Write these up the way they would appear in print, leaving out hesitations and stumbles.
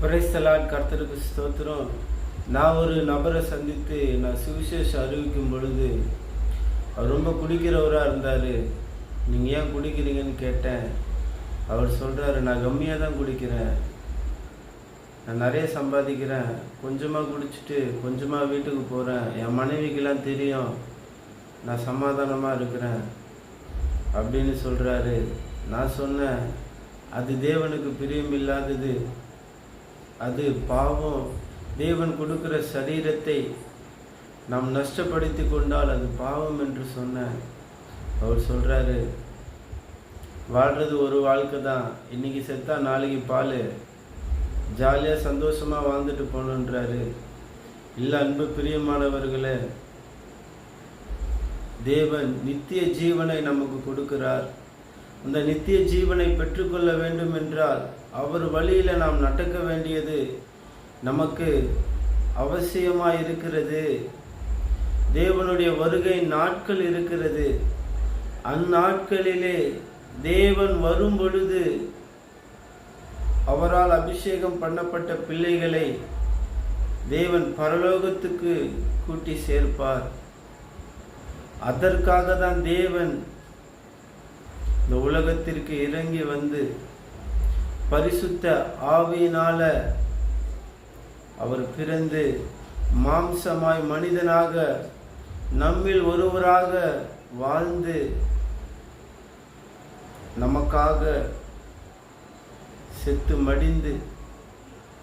Praise the Lord. கர்த்தருக்கு ஸ்தோத்திரம். நான் ஒரு நபரை சந்தித்து நான் சுவிசேஷம் அறிவிக்கும் பொழுது அவர் ரொம்ப குடிக்கிறவராக இருந்தார். நீங்கள் ஏன் குடிக்கிறீங்கன்னு கேட்டேன். அவர் சொல்கிறாரு, நான் கம்மியாக தான் குடிக்கிறேன், நான் நிறைய சம்பாதிக்கிறேன், கொஞ்சமாக குடிச்சிட்டு கொஞ்சமாக வீட்டுக்கு போகிறேன், என் மனைவிக்கெல்லாம் தெரியும் நான் சமாதானமாக இருக்கிறேன் அப்படின்னு சொல்கிறாரு. நான் சொன்னேன், அது தேவனுக்கு பிரியமில்லாதது, அது பாவம். தேவன் கொடுக்கிற சரீரத்தை நாம் நஷ்டப்படுத்தி கொண்டால் அது பாவம் என்று சொன்னேன். அவர் சொல்கிறாரு, வாழ்கிறது ஒரு வாழ்க்கை தான், இன்றைக்கி செத்தா நாளைக்கு பால், ஜாலியாக சந்தோஷமாக வாழ்ந்துட்டு போகணுன்றாரு. இல்லை அன்பு பிரியமானவர்களே, தேவன் நித்திய ஜீவனை நமக்கு கொடுக்கிறார். அந்த நித்திய ஜீவனை பெற்றுக்கொள்ள வேண்டும் என்றால் அவர் வழியில் நாம் நடக்க வேண்டியது நமக்கு அவசியமாக இருக்கிறது. தேவனுடைய வருகை நாட்கள் இருக்கிறது. அந்நாட்களிலே தேவன் வரும் பொழுது அவரால் அபிஷேகம் பண்ணப்பட்ட பிள்ளைகளை தேவன் பரலோகத்துக்கு கூட்டி சேர்ப்பார். அதற்காக தான் தேவன் இந்த உலகத்திற்கு இறங்கி வந்து பரிசுத்த ஆவியினால அவர் பிறந்து மாம்சமாய் மனிதனாக நம்மில் ஒருவராக வாழ்ந்து நமக்காக செத்து மடிந்து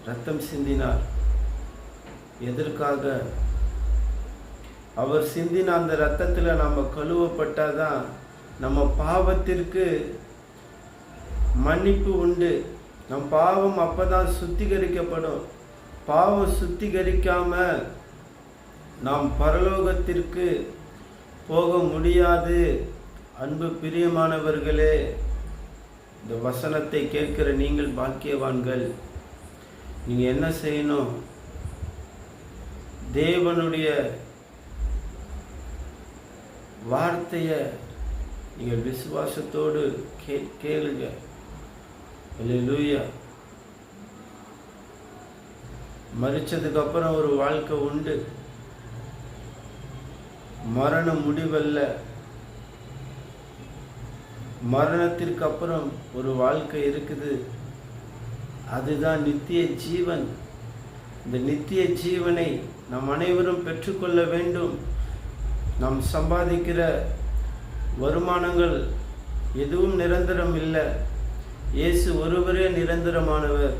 ரத்தம் சிந்தினார். எதற்காக? அவர் சிந்தின அந்த ரத்தத்தில் நம்ம கழுவப்பட்டாதான் நம்ம பாவத்திற்கு மன்னிப்பு உண்டு. நம் பாவம் அப்பதான் சுத்திகரிக்கப்படும். பாவம் சுத்திகரிக்காம நாம் பரலோகத்திற்கு போக முடியாது. அன்பு பிரியமானவர்களே, இந்த வசனத்தை கேட்கிற நீங்கள் பாக்கியவான்கள். நீங்க என்ன செய்யணும்? தேவனுடைய வார்த்தையை நீங்கள் விசுவாசத்தோடு கேளுங்க. அல்லேலூயா. மரிச்சதுக்கு அப்புறம் ஒரு வாழ்க்கை உண்டு. மரணம் முடிவல்ல. மரணத்திற்கு அப்புறம் ஒரு வாழ்க்கை இருக்குது. அதுதான் நித்திய ஜீவன். இந்த நித்திய ஜீவனை நாம் அனைவரும் பெற்றுக்கொள்ள வேண்டும். நாம் சம்பாதிக்கிற வருமானங்கள் எதுவும் நிரந்தரம் இல்லை. இயேசு ஒருவரே நிரந்தரமானவர்.